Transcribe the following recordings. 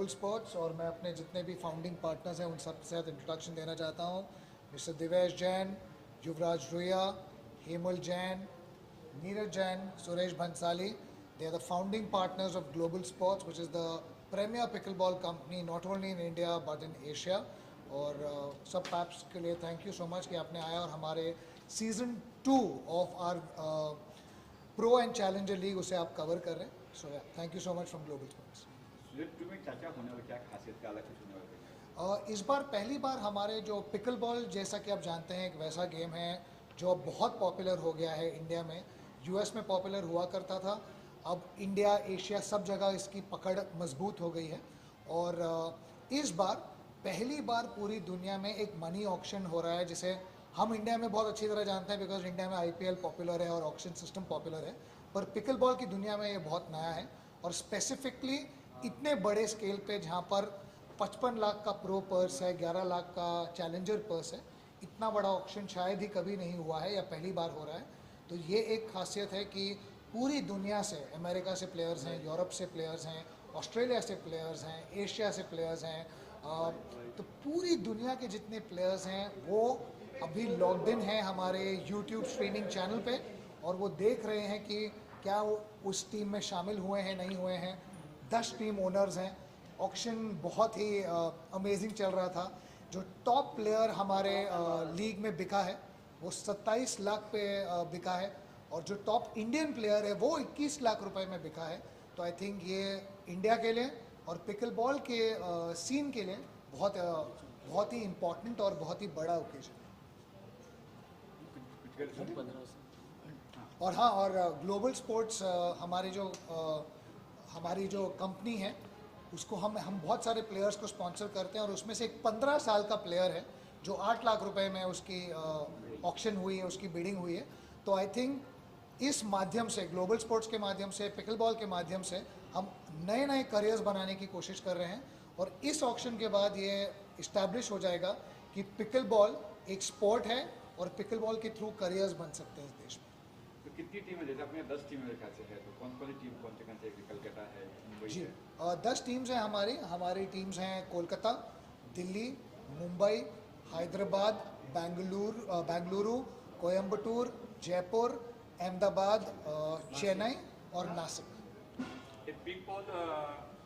Global sports और मैं अपने जितने भी फाउंडिंग पार्टनर्स हैं उन सब के साथ इंट्रोडक्शन देना चाहता हूँ। Mister Divesh Jain, Yuvraj Ruia, Hemal Jain, Neeraj Jain, Suresh Bhansali. They are the founding partners of Global Sports, which is the premier pickleball company not only in India but in Asia. और सब पैप्स के लिए थैंक यू सो मच कि आपने आया और हमारे season 2 of R pro and challenger league उसे आप कवर कर रहे हैं. So thank you so much from global sports. क्या होने वाला, क्या खासियत, क्या अलग कुछ होने वाला है? इस बार पहली बार हमारे जो पिकल बॉल, जैसा कि आप जानते हैं, एक वैसा गेम है जो अब बहुत पॉपुलर हो गया है इंडिया में. यूएस में पॉपुलर हुआ करता था, अब इंडिया, एशिया सब जगह इसकी पकड़ मजबूत हो गई है. और इस बार पहली बार पूरी दुनिया में एक मनी ऑक्शन हो रहा है, जिसे हम इंडिया में बहुत अच्छी तरह जानते हैं बिकॉज इंडिया में आईपीएल पॉपुलर है और ऑक्शन सिस्टम पॉपुलर है. पर पिकल बॉल की दुनिया में ये बहुत नया है और स्पेसिफिकली इतने बड़े स्केल पे जहाँ पर 55 लाख का प्रो पर्स है, 11 लाख का चैलेंजर पर्स है. इतना बड़ा ऑक्शन शायद ही कभी नहीं हुआ है या पहली बार हो रहा है. तो ये एक खासियत है कि पूरी दुनिया से, अमेरिका से प्लेयर्स हैं, यूरोप से प्लेयर्स हैं, ऑस्ट्रेलिया से प्लेयर्स हैं, एशिया से प्लेयर्स हैं. तो पूरी दुनिया के जितने प्लेयर्स हैं वो अभी लॉग्ड इन हैं हमारे यूट्यूब स्ट्रीमिंग चैनल पे और वो देख रहे हैं कि क्या वो उस टीम में शामिल हुए हैं, नहीं हुए हैं. 10 टीम ओनर्स हैं. ऑक्शन बहुत ही अमेजिंग चल रहा था. जो टॉप प्लेयर हमारे लीग में बिका है वो 27 लाख पे बिका है और जो टॉप इंडियन प्लेयर है वो 21 लाख रुपए में बिका है. तो आई थिंक ये इंडिया के लिए और पिकल बॉल के सीन के लिए बहुत ही इम्पोर्टेंट और बहुत ही बड़ा ओकेजन है. और हाँ, और ग्लोबल स्पोर्ट्स हमारी जो कंपनी है उसको हम बहुत सारे प्लेयर्स को स्पॉन्सर करते हैं और उसमें से एक 15 साल का प्लेयर है जो 8 लाख रुपए में उसकी ऑक्शन हुई है, उसकी बिडिंग हुई है. तो आई थिंक इस माध्यम से, ग्लोबल स्पोर्ट्स के माध्यम से, पिकल बॉल के माध्यम से हम नए नए करियर्स बनाने की कोशिश कर रहे हैं. और इस ऑक्शन के बाद ये इस्टेब्लिश हो जाएगा कि पिकल बॉल एक स्पोर्ट है और पिकल बॉल के थ्रू करियर्स बन सकते हैं इस देश में. तो कितनी टीमें, जैसे अपने 10 टीमें मेरे ख्याल से है, तो कौन कौन सी टीम, कौन से कलकत्ता है, मुंबई जी, है? 10 टीम्स हैं हमारी टीम्स हैं कोलकाता, दिल्ली, मुंबई, हैदराबाद, बेंगलुरु, कोयम्बटूर, जयपुर, अहमदाबाद, चेन्नई और नासिक. बिग बॉल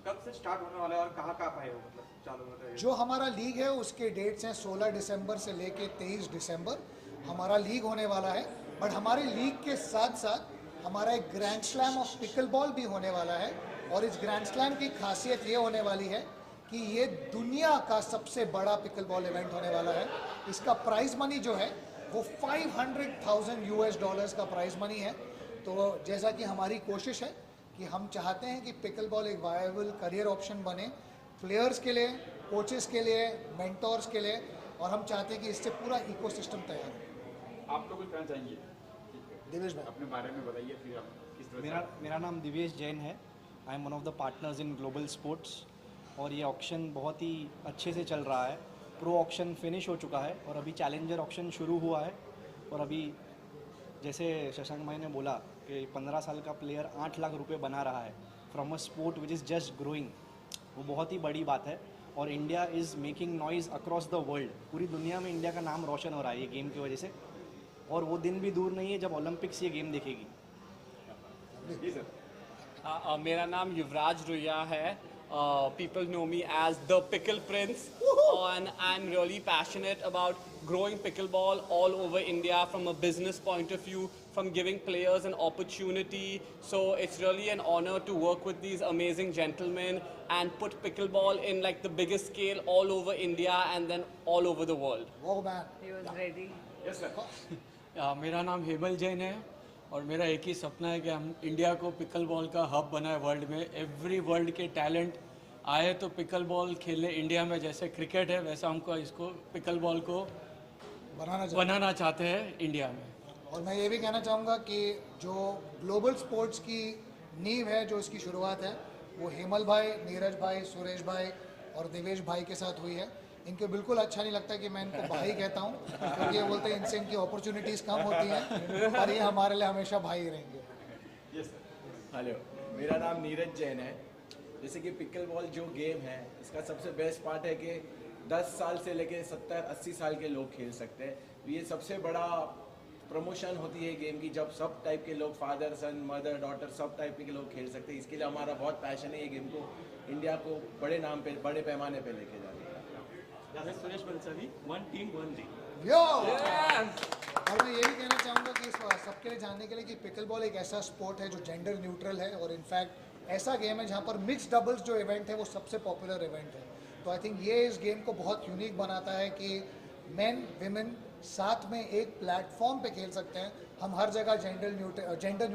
कब से स्टार्ट होने वाला है और कहाँ कहाँ पाए हो, मतलब चालू होता है? जो हमारा लीग है उसके डेट्स हैं 16 दिसंबर से लेके 23 दिसंबर हमारा लीग होने वाला है. बट हमारे लीग के साथ साथ हमारा एक grand slam of pickle ball भी होने वाला है. और इस ग्रैंड स्लैम की खासियत ये होने वाली है कि ये दुनिया का सबसे बड़ा पिकल बॉल इवेंट होने वाला है. इसका प्राइज मनी जो है वो $500,000 का प्राइज मनी है. तो जैसा कि हमारी कोशिश है कि हम चाहते हैं कि पिकल बॉल एक वायबल करियर ऑप्शन बने प्लेयर्स के लिए, कोचेस के लिए, मेंटोर्स के लिए. और हम चाहते हैं कि इससे पूरा इकोसिस्टम तैयार हो. आप लोग कुछ कहना चाहेंगे? दिवेश भाई अपने बारे में बताइए, फिर आप किस तरह मेरा नाम दिवेश जैन है. I am one of the partners in global sports. और ये ऑक्शन बहुत ही अच्छे से चल रहा है. प्रो ऑक्शन फिनिश हो चुका है और अभी चैलेंजर ऑक्शन शुरू हुआ है. और अभी जैसे शशांक भाई ने बोला कि 15 साल का प्लेयर 8 लाख रुपए बना रहा है from a sport which is just growing, वो बहुत ही बड़ी बात है. और India is making noise across the world. पूरी दुनिया में इंडिया का नाम रोशन हो रहा है ये गेम की वजह से. और वो दिन भी दूर नहीं है जब ओलंपिक्स ये गेम देखेगी. जी सर. मेरा नाम युवराज रुइया है. People know me as the Pickle Prince, and I'm really passionate about growing pickleball all over India from a business point of view, from giving players an opportunity. So it's really an honor to work with these amazing gentlemen and put pickleball in like the biggest scale all over India and then all over the world. वो man. He was ready. Yes sir. मेरा नाम हेमल जैन है और मेरा एक ही सपना है कि हम इंडिया को पिकल बॉल का हब बनाए वर्ल्ड में. एवरी वर्ल्ड के टैलेंट आए तो पिकल बॉल खेलने इंडिया में. जैसे क्रिकेट है वैसा हमको इसको पिकल बॉल को बनाना चाहते हैं इंडिया में. और मैं ये भी कहना चाहूँगा कि जो ग्लोबल स्पोर्ट्स की नींव है, जो इसकी शुरुआत है, वो हेमल भाई, नीरज भाई, सुरेश भाई और देवेश भाई के साथ हुई है. इनको बिल्कुल अच्छा नहीं लगता कि मैं इनको भाई कहता हूँ क्योंकि ये बोलते हैं इनसे इनकी अपॉर्चुनिटीज़ कम होती हैं, पर ये हमारे लिए हमेशा भाई ही रहेंगे. Yes sir. हेलो, मेरा नाम नीरज जैन है जैसे कि पिकल बॉल जो गेम है, इसका सबसे बेस्ट पार्ट है कि 10 साल से लेके 70-80 साल के लोग खेल सकते हैं। तो ये सबसे बड़ा प्रमोशन होती है गेम की, जब सब टाइप के लोग, फादर सन, मदर, डॉटर, सब टाइप के लोग खेल सकते हैं। इसके लिए हमारा बहुत पैशन है ये गेम को इंडिया को बड़े नाम पे, बड़े पैमाने पे लेके जाने का। Suresh Bansali, one team one league. यो और मैं ये भी कहना चाहूँगा कि इस सबके लिए जानने के लिए कि पिकल बॉल एक ऐसा स्पोर्ट है जो जेंडर न्यूट्रल है और इनफैक्ट ऐसा गेम है जहाँ पर मिक्स डबल्स जो इवेंट है वो सबसे पॉपुलर इवेंट है। तो आई थिंक ये इस गेम को बहुत यूनिक बनाता है कि मेन विमेन साथ में एक प्लेटफॉर्म पे खेल सकते हैं। हम हर जगह जेंडर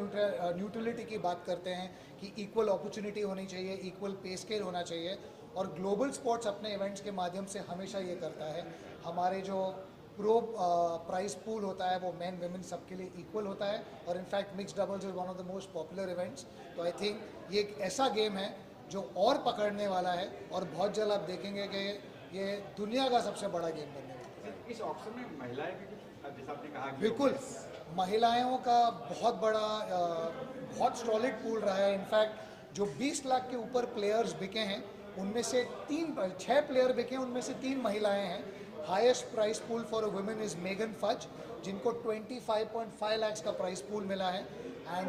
न्यूट्रलिटी की बात करते हैं कि इक्वल अपॉर्चुनिटी होनी चाहिए, इक्वल पे स्केल होना चाहिए, और ग्लोबल स्पोर्ट्स अपने इवेंट्स के माध्यम से हमेशा ये करता है। हमारे जो प्रो प्राइस पूल होता है वो मेन विमेन सबके लिए इक्वल होता है, और in fact mix doubles is one of the most popular events. तो आई थिंक ये एक ऐसा गेम है जो और पकड़ने वाला है, और बहुत जल्द आप देखेंगे कि ये दुनिया का सबसे बड़ा गेम बनने वाला है। इस ऑप्शन में महिलाएं भी कुछ, जैसा आपने कहा, बिल्कुल, महिलाओं का बहुत बड़ा बहुत सॉलिड पूल रहा है। इनफैक्ट जो 20 लाख के ऊपर प्लेयर्स बिके हैं उनमें से 6 प्लेयर बिके हैं, उनमें से 3 महिलाएं हैं। Highest price pool for a women is Megan Fudge, जिनको 25.5 लाख का प्राइस पूल मिला है। एंड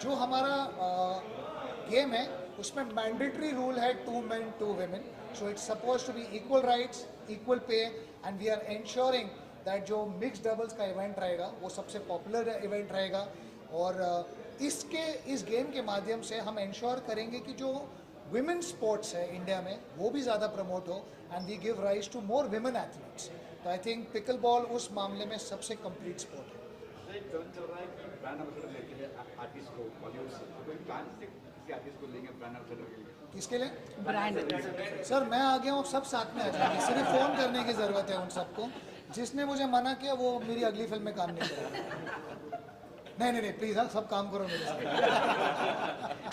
जो हमारा गेम है उसमें मैंडेटरी रूल है 2 men 2 women, so it's suppose to be equal rights, equal pay, and we are ensuring that जो मिक्स डबल्स का इवेंट रहेगा वो सबसे पॉपुलर इवेंट रहेगा। और इस गेम के माध्यम से हम एंश्योर करेंगे कि जो विमेन स्पोर्ट्स है इंडिया में वो भी ज़्यादा प्रमोट हो, and we give rise to more women athletes. तो आई थिंक पिकल बॉल उस मामले में सबसे कंप्लीट स्पोर्ट है। एक चलन चल रहा है कि ब्रांड एम्बेसडर लेते हैं आर्टिस्ट को बॉलीवुड से, तो कोई प्लान से किसी आर्टिस्ट को लेंगे ब्रांड एम्बेसडर के लिए? किसके लिए? सर मैं आ गया हूँ, सब साथ में आ जाएंगे, सिर्फ फ़ोन करने की ज़रूरत है उन सबको। जिसने मुझे मना किया वो मेरी अगली फिल्म में काम नहीं करेगा। नहीं, प्लीज़ हाँ, सब काम करो मेरे साथ।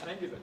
Thank you sir.